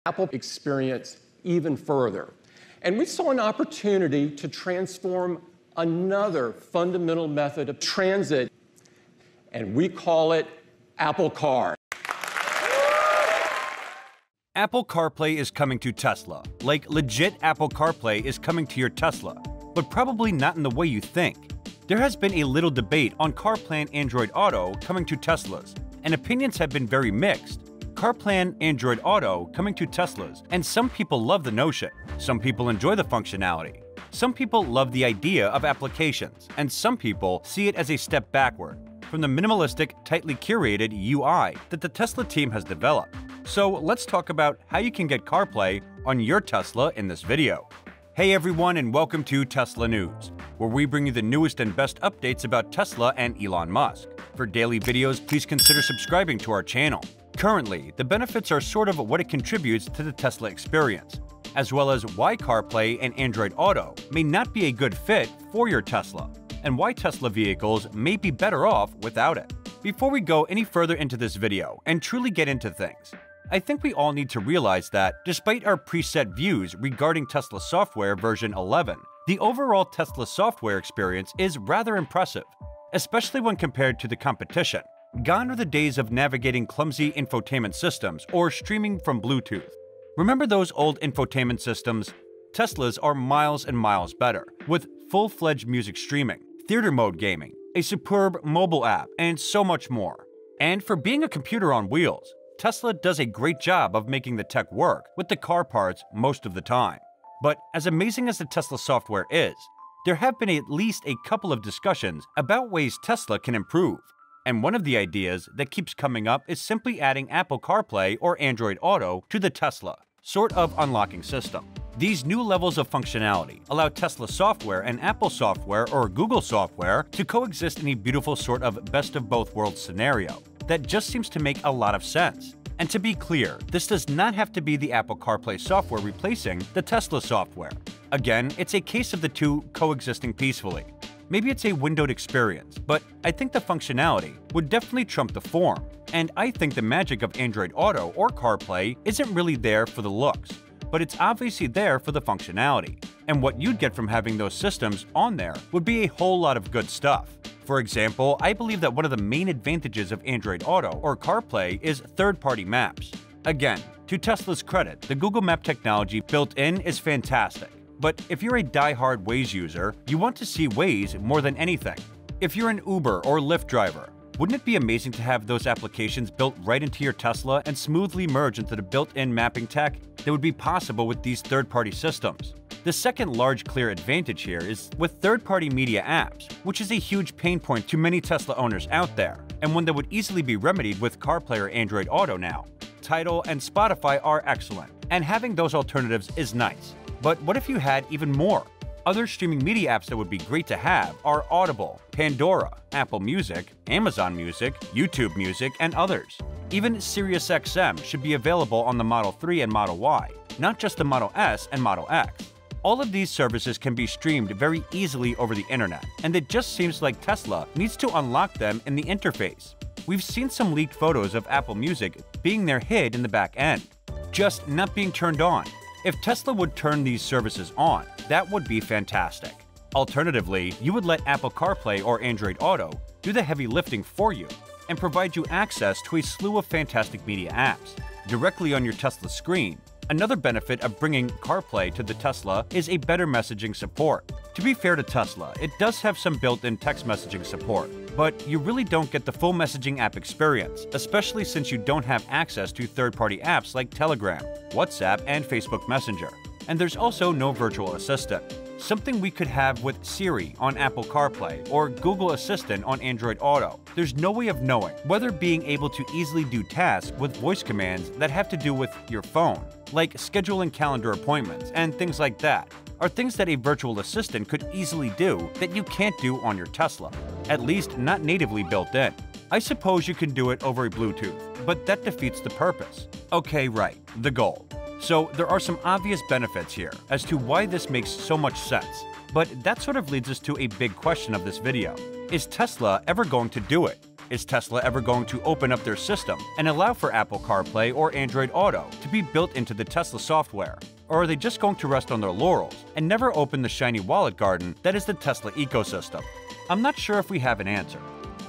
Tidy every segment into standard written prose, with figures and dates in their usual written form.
Apple experience even further. And we saw an opportunity to transform another fundamental method of transit, and we call it Apple Car. Apple CarPlay is coming to Tesla. Like, legit Apple CarPlay is coming to your Tesla, but probably not in the way you think. There has been a little debate on CarPlay and Android Auto coming to Teslas, and opinions have been very mixed. CarPlay and Android Auto coming to Teslas, and some people love the notion. Some people enjoy the functionality. Some people love the idea of applications, and some people see it as a step backward from the minimalistic, tightly curated UI that the Tesla team has developed. So let's talk about how you can get CarPlay on your Tesla in this video. Hey everyone, and welcome to Tesla News, where we bring you the newest and best updates about Tesla and Elon Musk. For daily videos, please consider subscribing to our channel. Currently, the benefits are sort of what it contributes to the Tesla experience, as well as why CarPlay and Android Auto may not be a good fit for your Tesla, and why Tesla vehicles may be better off without it. Before we go any further into this video and truly get into things, I think we all need to realize that, despite our preset views regarding Tesla software version 11, the overall Tesla software experience is rather impressive, especially when compared to the competition. Gone are the days of navigating clumsy infotainment systems or streaming from Bluetooth. Remember those old infotainment systems? Teslas are miles and miles better, with full-fledged music streaming, theater mode gaming, a superb mobile app, and so much more. And for being a computer on wheels, Tesla does a great job of making the tech work with the car parts most of the time. But as amazing as the Tesla software is, there have been at least a couple of discussions about ways Tesla can improve. And one of the ideas that keeps coming up is simply adding Apple CarPlay or Android Auto to the Tesla sort of unlocking system. These new levels of functionality allow Tesla software and Apple software or Google software to coexist in a beautiful sort of best of both worlds scenario that just seems to make a lot of sense. And to be clear, this does not have to be the Apple CarPlay software replacing the Tesla software. Again, it's a case of the two coexisting peacefully. Maybe it's a windowed experience, but I think the functionality would definitely trump the form. And I think the magic of Android Auto or CarPlay isn't really there for the looks, but it's obviously there for the functionality. And what you'd get from having those systems on there would be a whole lot of good stuff. For example, I believe that one of the main advantages of Android Auto or CarPlay is third-party maps. Again, to Tesla's credit, the Google Map technology built in is fantastic. But if you're a die-hard Waze user, you want to see Waze more than anything. If you're an Uber or Lyft driver, wouldn't it be amazing to have those applications built right into your Tesla and smoothly merge into the built-in mapping tech that would be possible with these third-party systems? The second large clear advantage here is with third-party media apps, which is a huge pain point to many Tesla owners out there, and one that would easily be remedied with CarPlay or Android Auto now. Tidal and Spotify are excellent, and having those alternatives is nice. But what if you had even more? Other streaming media apps that would be great to have are Audible, Pandora, Apple Music, Amazon Music, YouTube Music, and others. Even SiriusXM should be available on the Model 3 and Model Y, not just the Model S and Model X. All of these services can be streamed very easily over the internet, and it just seems like Tesla needs to unlock them in the interface. We've seen some leaked photos of Apple Music being there hid in the back end, just not being turned on. If Tesla would turn these services on, that would be fantastic. Alternatively, you would let Apple CarPlay or Android Auto do the heavy lifting for you and provide you access to a slew of fantastic media apps directly on your Tesla screen. Another benefit of bringing CarPlay to the Tesla is a better messaging support. To be fair to Tesla, it does have some built-in text messaging support, but you really don't get the full messaging app experience, especially since you don't have access to third-party apps like Telegram, WhatsApp, and Facebook Messenger. And there's also no virtual assistant, something we could have with Siri on Apple CarPlay or Google Assistant on Android Auto. There's no way of knowing whether being able to easily do tasks with voice commands that have to do with your phone, like scheduling calendar appointments and things like that, are things that a virtual assistant could easily do that you can't do on your Tesla, at least not natively built in. I suppose you can do it over a Bluetooth, but that defeats the purpose. Okay, right, the goal. So there are some obvious benefits here as to why this makes so much sense, but that sort of leads us to a big question of this video. Is Tesla ever going to do it? Is Tesla ever going to open up their system and allow for Apple CarPlay or Android Auto to be built into the Tesla software? Or are they just going to rest on their laurels and never open the shiny wallet garden that is the Tesla ecosystem? I'm not sure if we have an answer.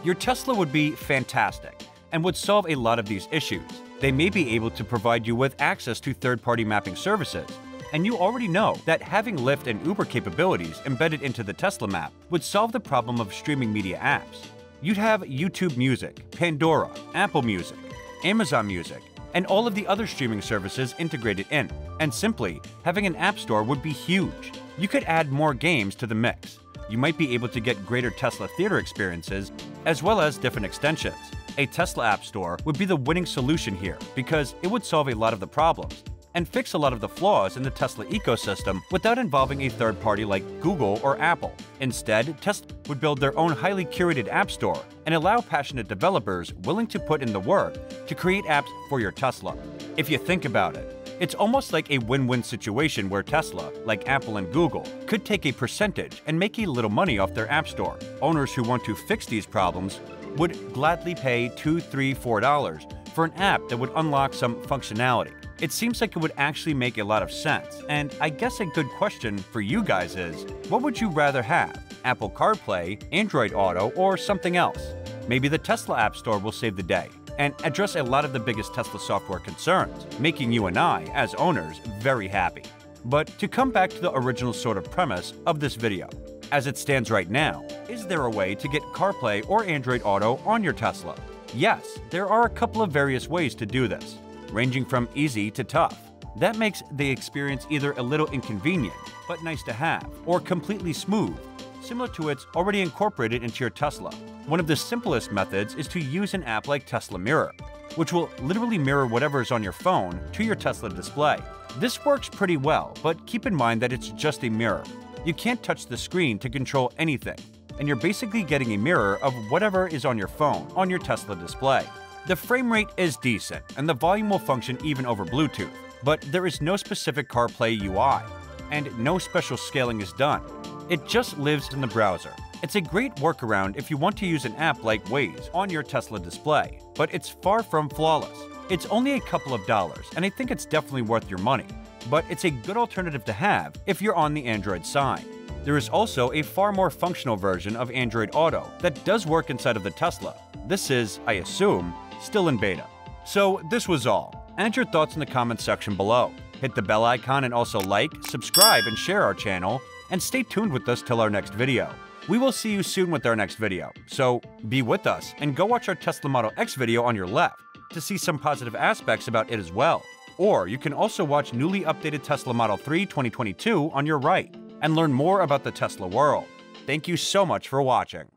Your Tesla would be fantastic and would solve a lot of these issues. They may be able to provide you with access to third-party mapping services. And you already know that having Lyft and Uber capabilities embedded into the Tesla map would solve the problem of streaming media apps. You'd have YouTube Music, Pandora, Apple Music, Amazon Music, and all of the other streaming services integrated in. And simply, having an app store would be huge. You could add more games to the mix. You might be able to get greater Tesla theater experiences, as well as different extensions. A Tesla App Store would be the winning solution here because it would solve a lot of the problems and fix a lot of the flaws in the Tesla ecosystem without involving a third party like Google or Apple. Instead, Tesla would build their own highly curated app store and allow passionate developers willing to put in the work to create apps for your Tesla. If you think about it, it's almost like a win-win situation where Tesla, like Apple and Google, could take a percentage and make a little money off their app store. Owners who want to fix these problems would gladly pay $2, $3, $4 for an app that would unlock some functionality. It seems like it would actually make a lot of sense, and I guess a good question for you guys is, what would you rather have? Apple CarPlay, Android Auto, or something else? Maybe the Tesla App Store will save the day and address a lot of the biggest Tesla software concerns, making you and I, as owners, very happy. But to come back to the original sort of premise of this video, as it stands right now, is there a way to get CarPlay or Android Auto on your Tesla? Yes, there are a couple of various ways to do this, ranging from easy to tough. That makes the experience either a little inconvenient, but nice to have, or completely smooth, similar to it's already incorporated into your Tesla. One of the simplest methods is to use an app like Tesla Mirror, which will literally mirror whatever is on your phone to your Tesla display. This works pretty well, but keep in mind that it's just a mirror. You can't touch the screen to control anything, and you're basically getting a mirror of whatever is on your phone on your Tesla display. The frame rate is decent, and the volume will function even over Bluetooth, but there is no specific CarPlay UI, and no special scaling is done. It just lives in the browser. It's a great workaround if you want to use an app like Waze on your Tesla display, but it's far from flawless. It's only a couple of dollars, and I think it's definitely worth your money, but it's a good alternative to have if you're on the Android side. There is also a far more functional version of Android Auto that does work inside of the Tesla. This is, I assume, still in beta. So this was all. Add your thoughts in the comments section below. Hit the bell icon and also like, subscribe, and share our channel, and stay tuned with us till our next video. We will see you soon with our next video, so be with us and go watch our Tesla Model X video on your left to see some positive aspects about it as well. Or you can also watch newly updated Tesla Model 3 2022 on your right and learn more about the Tesla world. Thank you so much for watching.